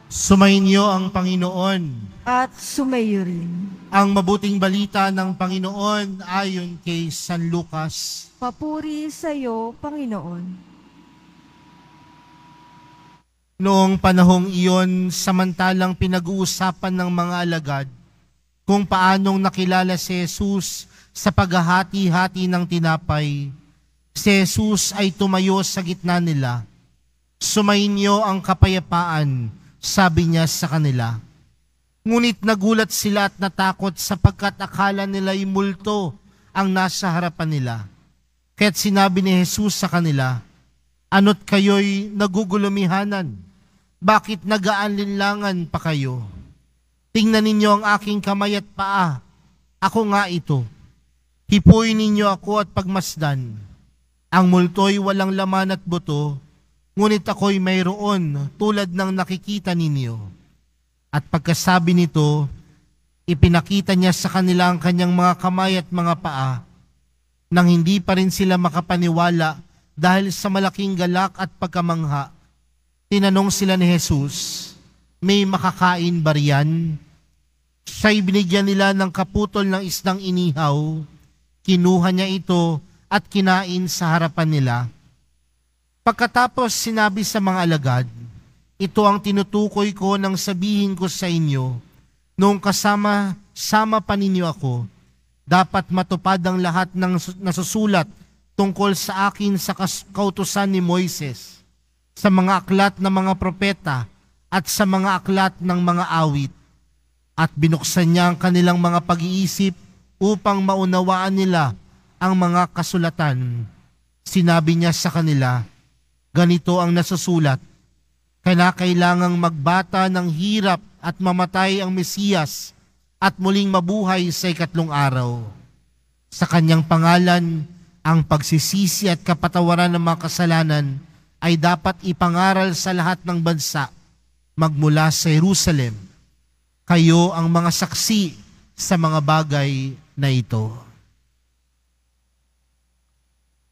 Sumainyo ang Panginoon. At sumayo rin. Ang mabuting balita ng Panginoon ayon kay San Lucas. Papuri sa iyo, Panginoon. Noong panahong iyon, samantalang pinag-uusapan ng mga alagad kung paanong nakilala si Jesus sa paghahati-hati ng tinapay, si Jesus ay tumayo sa gitna nila. Sumainyo ang kapayapaan, sabi niya sa kanila. Ngunit nagulat sila at natakot sapagkat akala nila'y multo ang nasa harapan nila. Kaya't sinabi ni Jesus sa kanila, ano't kayo'y nagugulumihanan? Bakit nag-aalinlangan pa kayo? Tingnan ninyo ang aking kamay at paa. Ako nga ito. Hipuin ninyo ako at pagmasdan. Ang multo'y walang laman at buto, ngunit ako'y mayroon tulad ng nakikita ninyo. At pagkasabi nito, ipinakita niya sa kanila ang kanyang mga kamay at mga paa, nang hindi pa rin sila makapaniwala dahil sa malaking galak at pagkamangha. Tinanong sila ni Jesus, may makakain ba riyan? Siya'y binigyan nila ng kaputol ng isdang inihaw, kinuha niya ito at kinain sa harapan nila. Pagkatapos sinabi sa mga alagad, ito ang tinutukoy ko nang sabihin ko sa inyo, noong kasama-sama pa ninyo ako, dapat matupad ang lahat ng nasusulat tungkol sa akin sa kautusan ni Moises, sa mga aklat ng mga propeta at sa mga aklat ng mga awit. At binuksan niya ang kanilang mga pag-iisip upang maunawaan nila ang mga kasulatan. Sinabi niya sa kanila, ganito ang nasusulat, kailangang magbata ng hirap at mamatay ang Mesiyas at muling mabuhay sa ikatlong araw. Sa kanyang pangalan, ang pagsisisi at kapatawaran ng mga kasalanan ay dapat ipangaral sa lahat ng bansa magmula sa Jerusalem. Kayo ang mga saksi sa mga bagay na ito.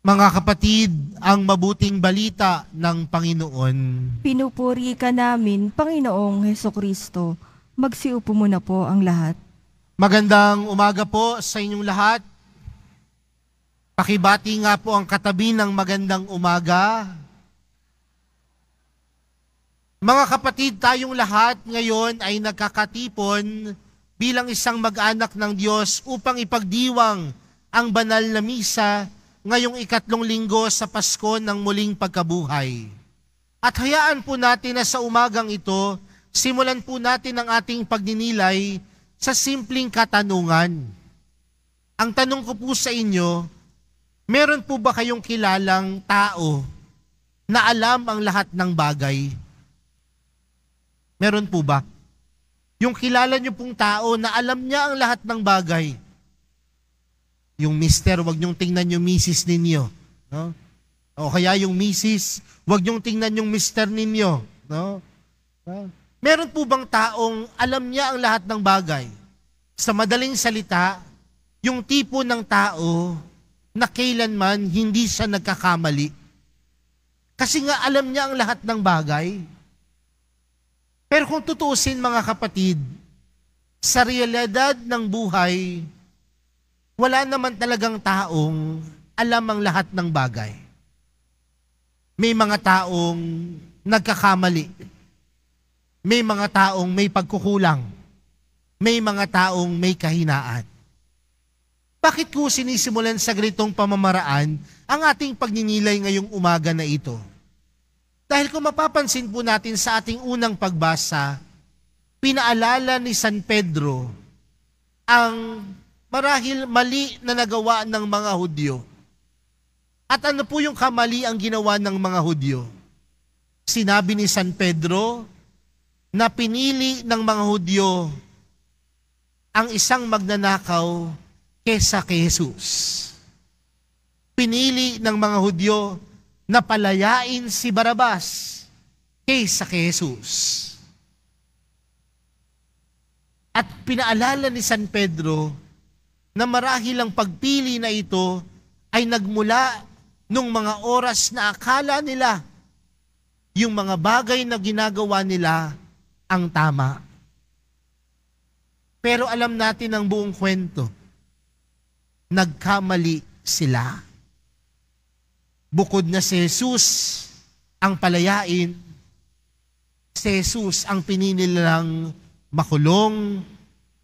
Mga kapatid, ang mabuting balita ng Panginoon. Pinupuri ka namin, Panginoong Hesukristo. Magsiupo muna po ang lahat. Magandang umaga po sa inyong lahat. Pakibati nga po ang katabi ng magandang umaga. Mga kapatid, tayong lahat ngayon ay nagkakatipon bilang isang mag-anak ng Diyos upang ipagdiwang ang banal na misa ngayong ikatlong linggo sa Pasko ng muling pagkabuhay. At hayaan po natin na sa umagang ito, simulan po natin ang ating pagninilay sa simpleng katanungan. Ang tanong ko po sa inyo, meron po ba kayong kilalang tao na alam ang lahat ng bagay? Meron po ba? Yung kilala niyo pong tao na alam niya ang lahat ng bagay. Yung mister, wag niyong tingnan yung misis ninyo. No? O kaya yung misis, wag niyong tingnan yung mister ninyo. No? Meron po bang taong alam niya ang lahat ng bagay? Sa madaling salita, yung tipo ng tao na kailanman hindi siya nagkakamali. Kasi nga alam niya ang lahat ng bagay. Pero kung tutuusin mga kapatid, sa realidad ng buhay, wala naman talagang taong alam ang lahat ng bagay. May mga taong nagkakamali. May mga taong may pagkukulang. May mga taong may kahinaan. Bakit ko sinisimulan sa ganitong pamamaraan ang ating pagninilay ngayong umaga na ito? Dahil kung mapapansin po natin sa ating unang pagbasa, pinaalala ni San Pedro ang marahil mali na nagawa ng mga Hudyo. At ano po yung kamali ang ginawa ng mga Hudyo? Sinabi ni San Pedro na pinili ng mga Hudyo ang isang magnanakaw kesa kay Jesus. Pinili ng mga Hudyo na palayain si Barabas kaysa kay Jesus. At pinaalala ni San Pedro na marahil ang pagpili na ito ay nagmula nung mga oras na akala nila yung mga bagay na ginagawa nila ang tama. Pero alam natin ang buong kwento. Nagkamali sila. Bukod na si Jesus ang palayain, si Jesus ang pininilang makulong,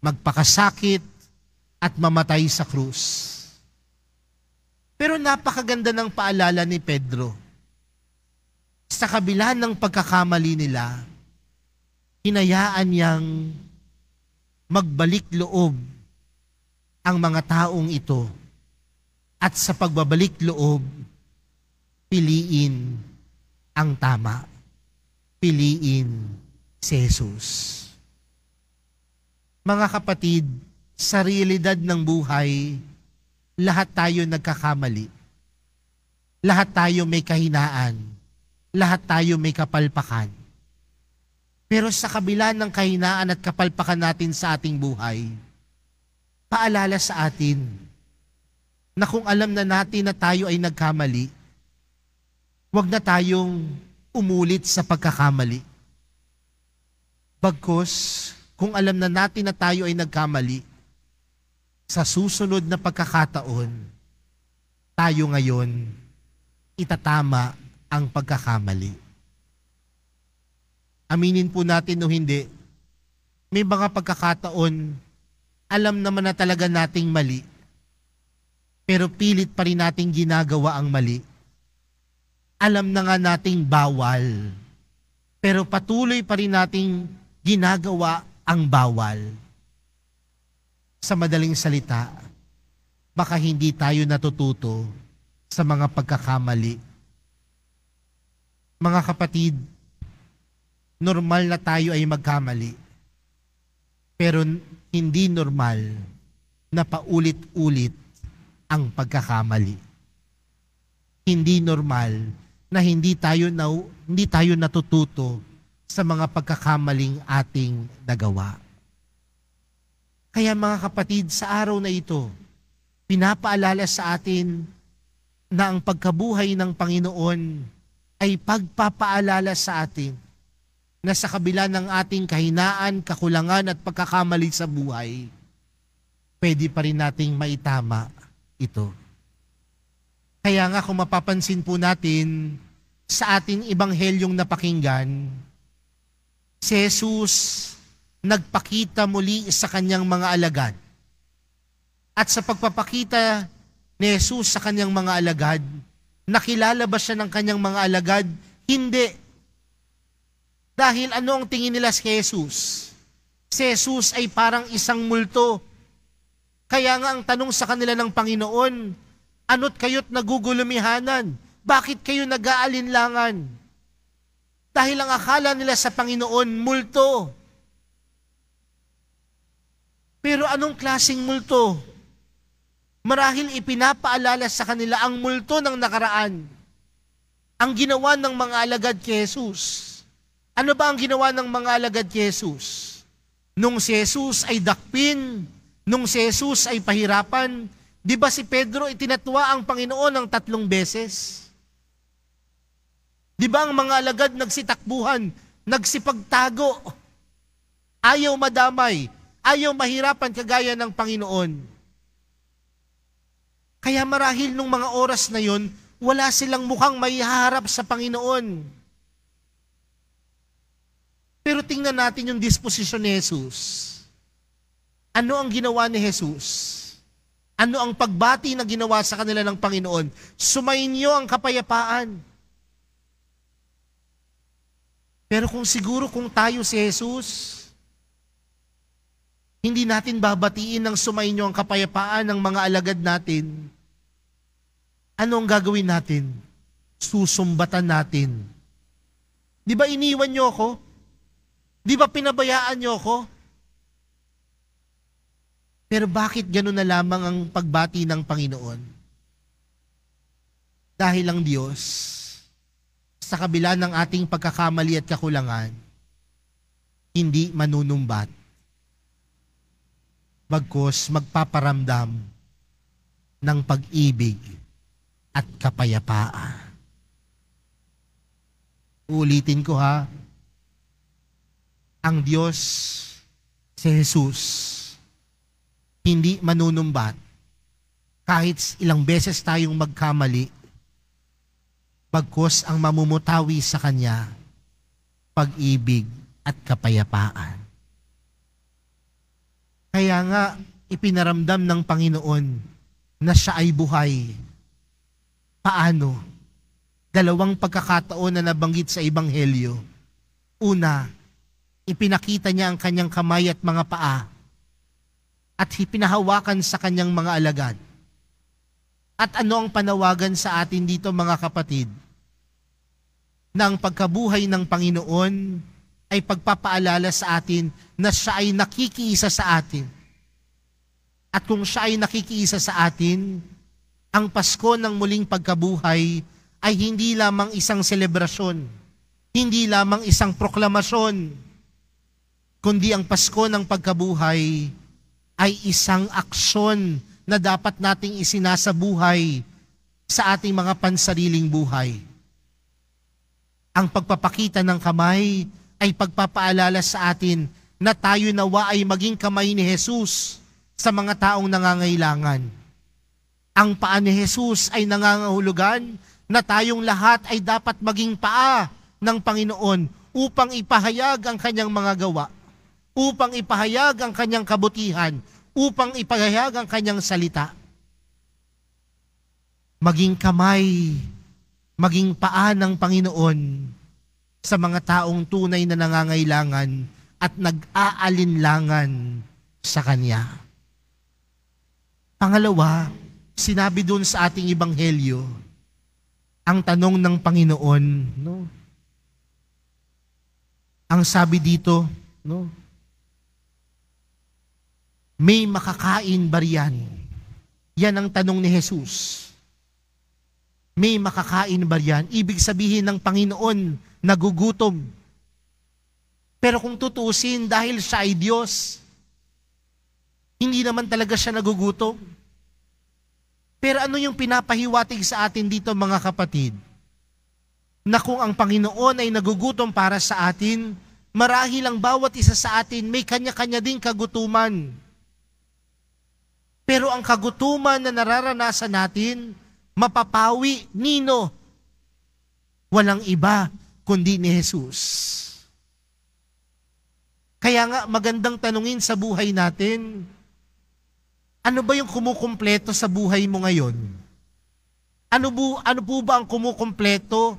magpakasakit, at mamatay sa krus. Pero napakaganda ng paalala ni Pedro. Sa kabila ng pagkakamali nila, hinayaan niyang magbalik loob ang mga taong ito. At sa pagbabalik loob, piliin ang tama. Piliin si Jesus. Mga kapatid, sa realidad ng buhay, lahat tayo nagkakamali. Lahat tayo may kahinaan. Lahat tayo may kapalpakan. Pero sa kabila ng kahinaan at kapalpakan natin sa ating buhay, paalala sa atin na kung alam na natin na tayo ay nagkamali, huwag na tayong umulit sa pagkakamali. Bagkus, kung alam na natin na tayo ay nagkamali, sa susunod na pagkakataon, tayo ngayon itatama ang pagkakamali. Aminin po natin o hindi, may mga pagkakataon, alam naman na talaga nating mali, pero pilit pa rin nating ginagawa ang mali. Alam na nga nating bawal, pero patuloy pa rin nating ginagawa ang bawal. Sa madaling salita, baka hindi tayo natututo sa mga pagkakamali. Mga kapatid, normal na tayo ay magkamali. Pero hindi normal na paulit-ulit ang pagkakamali. Hindi normal na hindi tayo natututo sa mga pagkakamaling ating nagawa. Kaya mga kapatid, sa araw na ito, pinapaalala sa atin na ang pagkabuhay ng Panginoon ay pagpapaalala sa atin na sa kabila ng ating kahinaan, kakulangan at pagkakamali sa buhay, pwede pa rin nating maitama ito. Kaya nga kung mapapansin po natin sa ating ibanghelyong napakinggan, si Jesus nagpakita muli sa kanyang mga alagad. At sa pagpapakita ni Jesus sa kanyang mga alagad, nakilala ba siya ng kanyang mga alagad? Hindi. Dahil ano ang tingin nila si Jesus? Si Jesus ay parang isang multo. Kaya nga ang tanong sa kanila ng Panginoon, ano't kayo't nagugulumihanan? Bakit kayo nag-aalinlangan? Dahil ang akala nila sa Panginoon, multo. Pero anong klaseng multo? Marahil ipinapaalala sa kanila ang multo ng nakaraan. Ang ginawa ng mga alagad kay Jesus. Ano ba ang ginawa ng mga alagad kay Jesus? Nung si Jesus ay dakpin, nung si Jesus ay pahirapan, di ba si Pedro itinatwa ang Panginoon ng 3 beses? Di ba ang mga alagad nagsitakbuhan, nagsipagtago, ayaw madamay, ayaw mahirapan kagaya ng Panginoon. Kaya marahil nung mga oras na yon, wala silang mukhang maiharap sa Panginoon. Pero tingnan natin yung disposisyon ni Jesus. Ano ang ginawa ni Jesus? Ano ang pagbati na ginawa sa kanila ng Panginoon? Sumainyo ang kapayapaan. Pero kung tayo si Jesus, hindi natin babatiin ng sumainyo ang kapayapaan ng mga alagad natin. Ano ang gagawin natin? Susumbatan natin. Di ba iniwan niyo ako? Di ba pinabayaan niyo ako? Pero bakit gano'n na lamang ang pagbati ng Panginoon? Dahil ang Diyos, sa kabila ng ating pagkakamali at kakulangan, hindi manunumbat. Bagkus magpaparamdam ng pag-ibig at kapayapaan. Ulitin ko ha, ang Diyos, si Jesus, hindi manunumbat kahit ilang beses tayong magkamali, bagkus ang mamumutawi sa Kanya, pag-ibig at kapayapaan. Kaya nga, ipinaramdam ng Panginoon na siya ay buhay. Paano? Dalawang pagkakataon na nabanggit sa Ebanghelyo. Una, ipinakita niya ang kanyang kamay at mga paa at ipinahawakan sa kanyang mga alagad. At ano ang panawagan sa atin dito, mga kapatid? Na ang pagkabuhay ng Panginoon ay pagpapaalala sa atin na siya ay nakikiisa sa atin. At kung siya ay nakikiisa sa atin, ang Pasko ng muling pagkabuhay ay hindi lamang isang selebrasyon, hindi lamang isang proklamasyon, kundi ang Pasko ng pagkabuhay ay isang aksyon na dapat nating isinasabuhay sa ating mga pansariling buhay. Ang pagpapakita ng kamay ay pagpapaalala sa atin na tayo nawa ay maging kamay ni Jesus sa mga taong nangangailangan. Ang paa ni Jesus ay nangangahulugan na tayong lahat ay dapat maging paa ng Panginoon upang ipahayag ang kanyang mga gawa, upang ipahayag ang kanyang kabutihan, upang ipahayag ang kanyang salita. Maging kamay, maging paa ng Panginoon sa mga taong tunay na nangangailangan at nag-aalinlangan sa Kanya. Pangalawa, sinabi doon sa ating Ebanghelyo, ang tanong ng Panginoon, no? Ang sabi dito, no? May makakain ba riyan? Yan ang tanong ni Jesus. May makakain ba riyan? Ibig sabihin ng Panginoon, nagugutom. Pero kung tutusin, dahil siya ay Diyos, hindi naman talaga siya nagugutom. Pero ano yung pinapahiwatig sa atin dito, mga kapatid? Na kung ang Panginoon ay nagugutom para sa atin, marahil ang bawat isa sa atin may kanya-kanya ding kagutuman. Pero ang kagutuman na nararanasan natin, mapapawi, nino? Walang iba kundi ni Jesus. Kaya nga magandang tanungin sa buhay natin, ano ba yung kumukumpleto sa buhay mo ngayon? Ano po ba ang kumukumpleto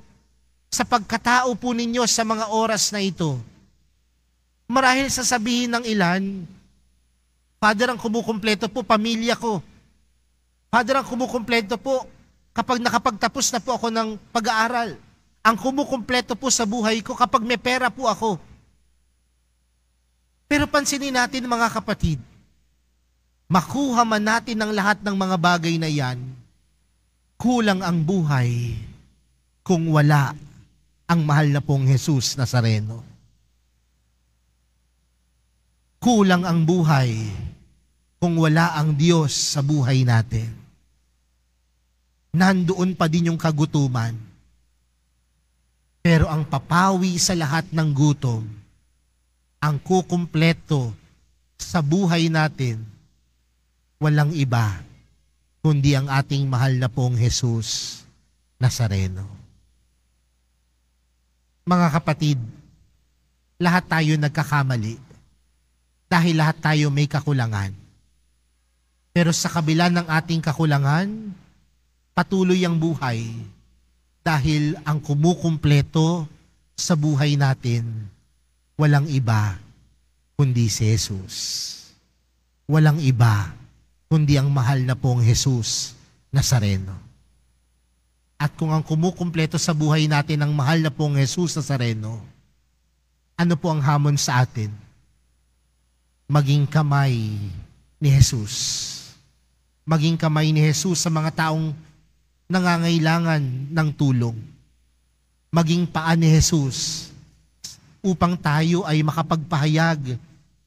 sa pagkatao po ninyo sa mga oras na ito? Marahil sasabihin ng ilan, Father, ang kumukumpleto po, pamilya ko. Father, ang kumukumpleto po, kapag nakapagtapos na po ako ng pag-aaral. Ang kumukumpleto po sa buhay ko, kapag may pera po ako. Pero pansinin natin, mga kapatid, makuha man natin ang lahat ng mga bagay na yan, kulang ang buhay kung wala ang mahal na pong Jesus Nazareno. Kulang ang buhay kung wala ang Diyos sa buhay natin. Nandoon pa din yung kagutuman. Pero ang papawi sa lahat ng gutom, ang kukumpleto sa buhay natin, walang iba kundi ang ating mahal na pong Jesus Nazareno. Mga kapatid, lahat tayo nagkakamali dahil lahat tayo may kakulangan. Pero sa kabila ng ating kakulangan, patuloy ang buhay dahil ang kumukumpleto sa buhay natin, walang iba kundi si Jesus. Walang iba kundi ang mahal na pong Jesus Nazareno. At kung ang kumukumpleto sa buhay natin ang mahal na pong Jesus Nazareno, ano po ang hamon sa atin? Maging kamay ni Jesus. Maging kamay ni Jesus sa mga taong nangangailangan ng tulong. Maging paa ni Jesus upang tayo ay makapagpahayag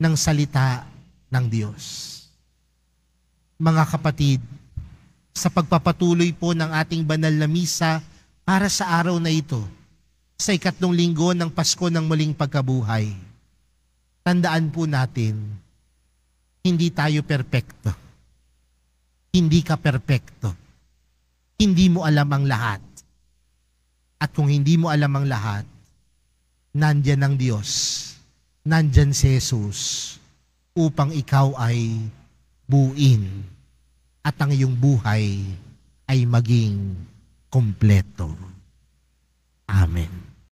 ng salita ng Diyos. Mga kapatid, sa pagpapatuloy po ng ating banal na misa para sa araw na ito, sa 3 linggo ng Pasko ng muling pagkabuhay, tandaan po natin, hindi tayo perpekto. Hindi ka perpekto. Hindi mo alam ang lahat. At kung hindi mo alam ang lahat, nandyan ang Diyos, nandyan si Jesus, upang ikaw ay buuin at ang iyong buhay ay maging kompleto. Amen.